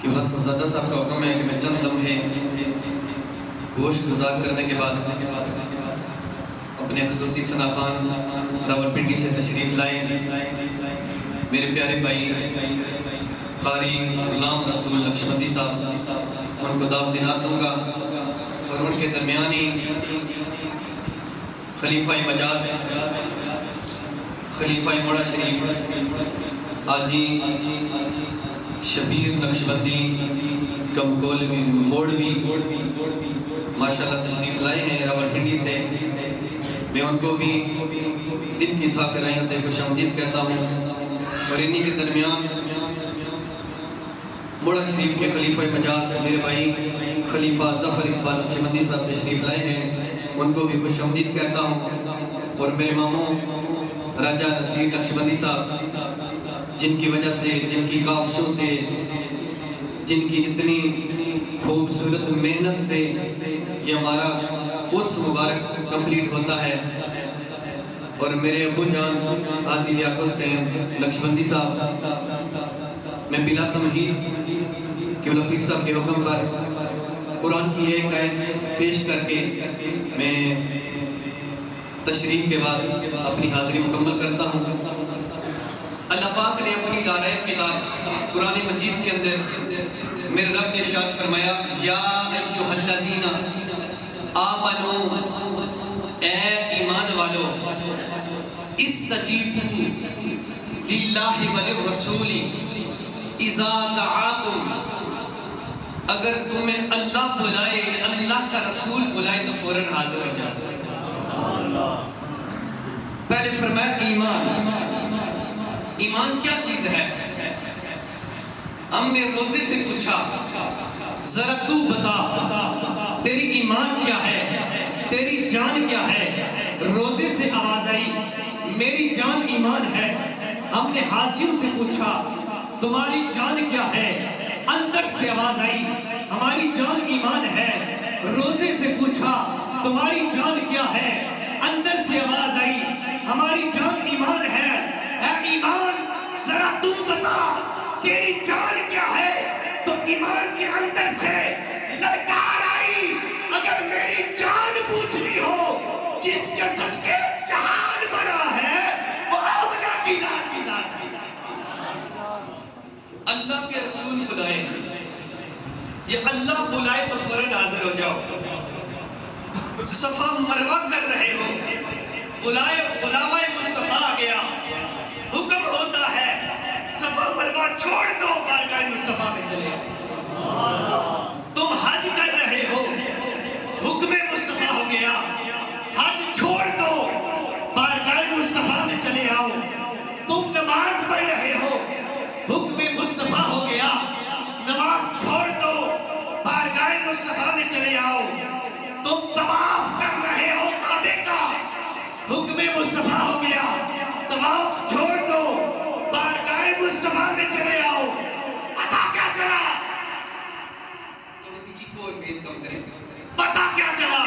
کہ اللہ صاحبزادہ صاحب کا حکم ہے کہ میں چند لمحے گوشت گزار کرنے کے بعد اپنے خصوصی ثنا خان راولپنڈی سے تشریف لائے. میرے پیارے بھائی قاری غلام رسول نقشبندی صاحب، ان کو دعوت دینا دوں گا، اور ان کے درمیان ہی خلیفہ مجاز خلیفہ موڑا شریف حاجی شبیر نقشبندی کمکولوی موڑوی ماشاءاللہ تشریف لائے ہیں راولپنڈی سے. میں ان کو بھی دل کی تھا کرائیں سے خوش آمدید کہتا ہوں. اور انہی کے درمیان موڑا شریف کے خلیفہ مجاز میرے بھائی خلیفہ ظفر اقبال نقشبندی صاحب تشریف لائے ہیں، ان کو بھی خوش آمدید کہتا ہوں. اور میرے ماموں راجہ نصیر نقشبندی صاحب، جن کی وجہ سے، جن کی کاوشوں سے، جن کی اتنی خوبصورت محنت سے یہ ہمارا عرس مبارک کمپلیٹ ہوتا ہے. اور میرے ابو جان حاجی لیاقت حسین نقشبندی صاحب، میں بلا تمہید کہ پیر صاحب کے حکم پر قرآن کی ایک آیت پیش کر کے میں تشریف کے بعد اپنی حاضری مکمل کرتا ہوں. اللہ پاک نے اپنی لارائب کتاب قرآن مجید کے اندر میرے رب نے ارشاد فرمایا، یا ایھا الذین آمنو، اے ایمان والو، استجیبوا للہ وللرسول اذا دعاکم، اگر تمہیں اللہ بلائے، اللہ کا رسول بلائے تو فوراً حاضر ہو جاؤ. پہلے فرمایا ایمان. ایمان کیا چیز ہے؟ ہم نے روزے سے پوچھا ذرا تو بتا تیری ایمان کیا ہے، تیری جان کیا ہے؟ روزے سے آواز آئی میری جان ایمان ہے. ہم نے حاجیوں سے پوچھا تمہاری جان کیا ہے؟ اندر سے آواز آئی ہماری جان ایمان ہے. روزے سے پوچھا تمہاری جان کیا ہے؟ اندر سے آواز آئی ہماری جان ایمان ہے. اے ایمان ذرا تو بتا تیری جان کیا ہے؟ تو ایمان کے اندر سے للکار آئی، اگر میری جان پوچھنی ہو، جس کے صدقے جہان بنا ہے وہ آمنہ کی ذات کی ذات. اللہ کے رسول بلائے، یہ اللہ بلائے تو فوراً حاضر ہو جاؤ. صفا مروہ کر رہے ہو، بلاوہ مصطفیٰ آ گیا، حکم ہوتا ہے صفا مروہ چھوڑ دو، بارگاہ مصطفیٰ میں چلے. تم حج کر رہے ہو، حکم مصطفیٰ ہو گیا، حج چھوڑ دو، بارگاہ مصطفیٰ میں چلے آؤ. تم نماز پڑھ رہے ہو، حکم مصطفیٰ ہو گیا، نماز چھوڑ دو، بارگاہ مصطفیٰ میں چلے آؤ. تم طواف کر رہے ہو کعبے کا، حکم مصطفیٰ ہو گیا، طواف چھوڑ دو، بارگاہ مصطفیٰ میں چلے آؤ. پتا کیا چلا؟ پتا کیا چلا؟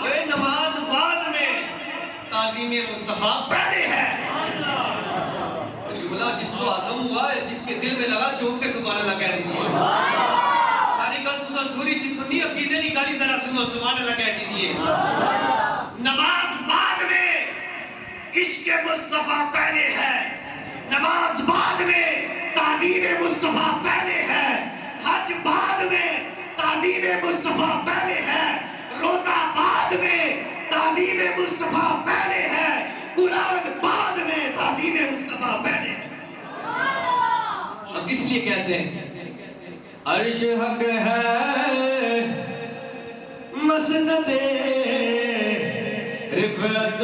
وہ نماز بعد میں، تعظیم مصطفیٰ پہلے ہے. جملہ جس کو عزم ہوا ہے، جس کے دل میں لگا، چونک کے سبحان اللہ کہہ دیجئے. ساری گل تسا سوری چی سنی، عقیدے نکالی، ذرا سنو سبحان اللہ کہہ دیجئے. نماز بعد میں، عشق مصطفیٰ پہلے ہے. نماز بعد میں، تعظیم مصطفیٰ پہلے ہے. حج بعد میں، تعظیم مصطفیٰ پہلے ہے. روزہ بعد میں، تعظیم مصطفیٰ پہلے ہے. قرآن بعد میں، تعظیم مصطفیٰ پہلے ہے. اب اس لیے کہتے ہیں عرش حق ہے مسند رفعت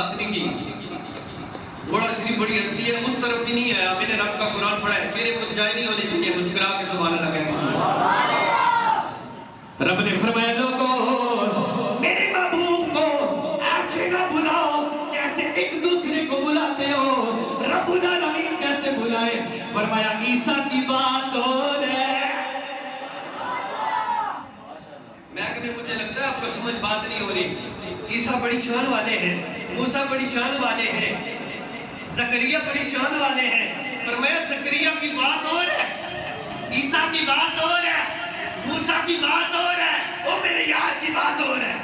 بات نہیں کی. بڑا شریف بڑی ہستی ہے، اس طرف بھی نہیں آیا. میں نے رب کا قرآن پڑھا ہے، چہرے پر جائے نہیں ہونے چاہیے، مسکرا کے سبحان اللہ کہہ دیجیے. رب نے فرمایا لوگوں میرے محبوب کو ایسے نہ بلاؤ جیسے ایک دوسرے کو بلاتے ہو. رب العالمین کیسے بلائے؟ فرمایا عیسیٰ کی بات ہو رہے. مجھے لگتا ہے آپ کو سمجھ بات نہیں ہو رہی. عیسیٰ بڑی شان والے ہیں، موسیٰ بڑی شان والے ہیں، زکریا بڑی شان والے ہیں. فرمایا زکریا کی بات اور ہے، عیسیٰ کی بات اور ہے، موسیٰ کی بات اور ہے، او میرے یار کی بات اور ہے.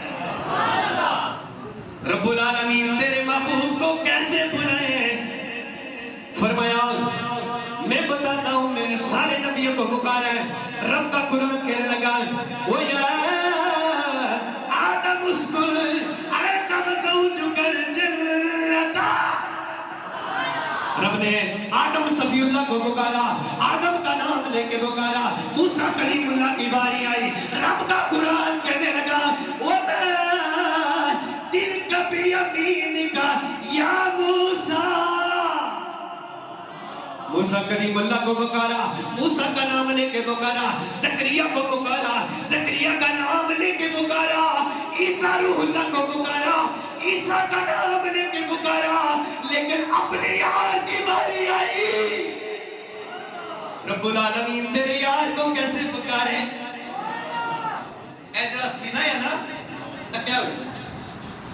رب العالمین تیرے محبوب کو کیسے بلائے؟ فرمایا میں بتاتا ہوں، میں نے سارے نبیوں کو پکارا ہے. رب کا قرآن کہنے لگا وہ یا آدم اسکن انت وزوجک الجنۃ. رب نے آدم صفی اللہ کو پکارا، آدم کا نام لے کے پکارا. موسیٰ کلیم اللہ کی باری آئی، رب کا قرآن کہنے لگا وَمَا تِلْكَ بِيَمِينِكَ یا موسیٰ. موسیٰ کلیم اللہ کو پکارا، موسیٰ کا نام لے کے پکارا. زکریا کو پکارا، زکریا کا نام لے کے پکارا. عیسیٰ روح اللہ کو پکارا، عیسیٰ کا نام لے کے پکارا. لیکن اپنے یار کی باری آئی، رب العالمین تیرے یار کو کیسے پکارے؟ اے جڑا سینہ ہے نا، تکیا ہوئی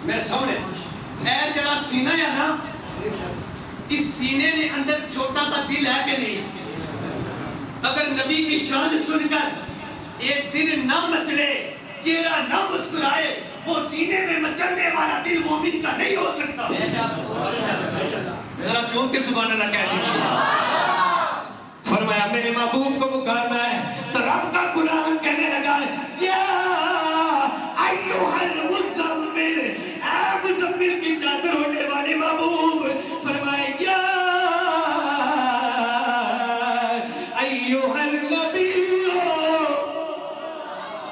میں سونے، اے جڑا سینہ ہے نا، اس سینے نے اندر چھوٹا سا دل ہے کہ نہیں؟ اگر نبی کی شان سن کر ایک دل نہ مچلے، چہرہ نہ مسکرائے، وہ سینے میں مچلنے والا دل مومن کا نہیں ہو سکتا. ذرا چون کے سبحان اللہ کہہ دیجیے. فرمایا میرے محبوب کو پکارنا ہے تو رب کا قرآن کہنے لگا یا ایھا المزمل، اے مزمل کی چادر اڑنے والے محبوب. فرمایا یا ایھا النبی،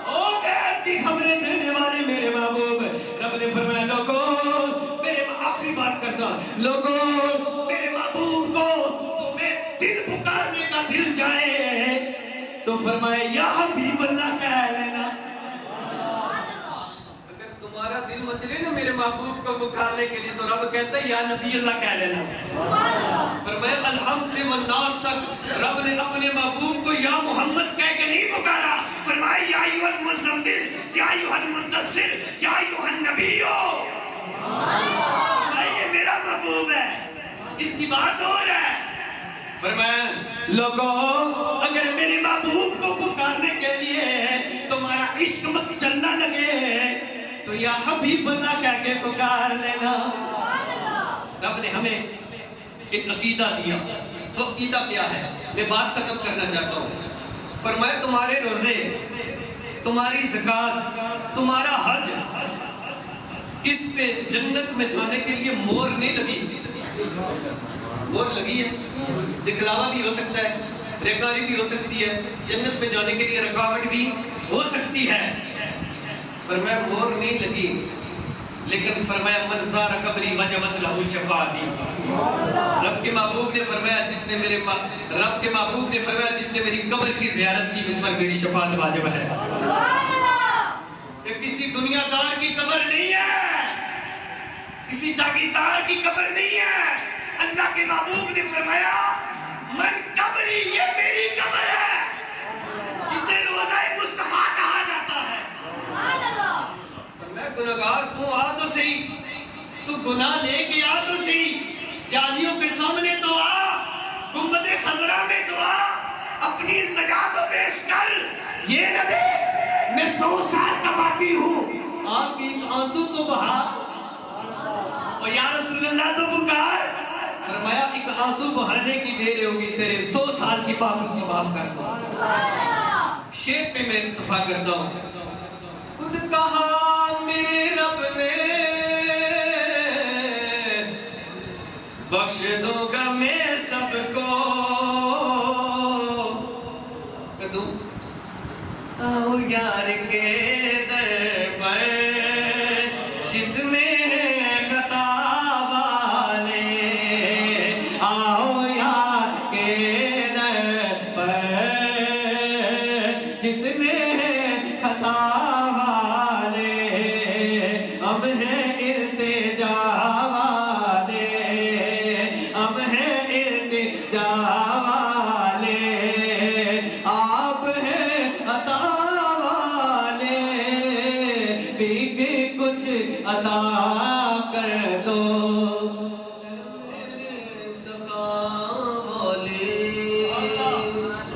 او غیب کی خبریں دینے والے میرے محبوب. رب نے فرمایا لوگوں میرے آخری بات کرتا ہوں، لوگوں میرے محبوب کو تمہیں دل پکارنے کا دل جائے تو فرمایا یا حبیب اللہ کہہ لینا. اگر تمہارا دل مچلے نا میرے محبوب کو پکارنے کے لیے تو رب کہتا ہے یا نبی اللہ کہہ لینا. فرمایا الحمد سے والناس تک رب نے اپنے محبوب کو یا محمد کہہ کے نہیں پکارا. فرمایا یا ایھا المزمل، یا ایھا المدثر، یا ایھا النبی. یہ میرا محبوب ہے، اس کی بات ہو رہا ہے. فرمایا لوگوں اگر میرے محبوب کو پکارنے کے لیے تمہارا عشق مت چلنا لگے تو یا حبیب اللہ کہہ کے پکار لینا. رب نے ہمیں ایک عقیدہ دیا، وہ عقیدہ کیا ہے؟ میں بات ختم کرنا چاہتا ہوں. فرمایا تمہارے روزے، تمہاری زکوٰۃ، تمہارا حج، اس پہ جنت میں جانے کے لیے مور نہیں لگی. مور لگی ہے، دکھلاوا بھی ہو سکتا ہے، ریکاری بھی ہو سکتی ہے، جنت میں جانے کے لیے رکاوٹ بھی ہو سکتی ہے. فرمایا مور نہیں لگی، لیکن فرمایا من زار قبری وجبت لہ شفاعتی. رب کے محبوب نے فرمایا جس نے رب کے محبوب نے فرمایا جس نے میری قبر کی زیارت کی اس پر میری شفاعت واجب ہے. یہ کسی دنیا دار کی قبر نہیں ہے، کسی جاگیردار کی قبر نہیں ہے. اللہ کے محبوب نے فرمایا من قبری، یہ میری قبر ہے جسے روضہ مصطفیٰ کہا جاتا ہے. فرمایا گناہگار تو آ تو صحیح، تو گناہ لے کے آ تو صحیح، جالیوں کے سامنے تو آ، گنبد خضرا میں تو آ، اپنی التجا کو پیش کر. یہ نہ دیکھ میں 100 سال کا باقی ہوں، آنکھ کی آنسو تو بہا اور یا رسول اللہ تو پکار. فرمایا ایک آنسو بہانے کی دیر ہوگی، تیرے 100 سال کی پاپوں کو معاف کر دو. شیر پہ میں اکتفا کرتا ہوں. خود کہا میرے رب نے بخش دوں گا میں سب کو، کدوں آؤ یار کے در پر جتنے خطا جتنے ہیں خطا والے، ہم ہیں ارتجا والے، ہم ہیں ارتجا والے، آپ ہیں عطا والے، بھی کچھ عطا کر دو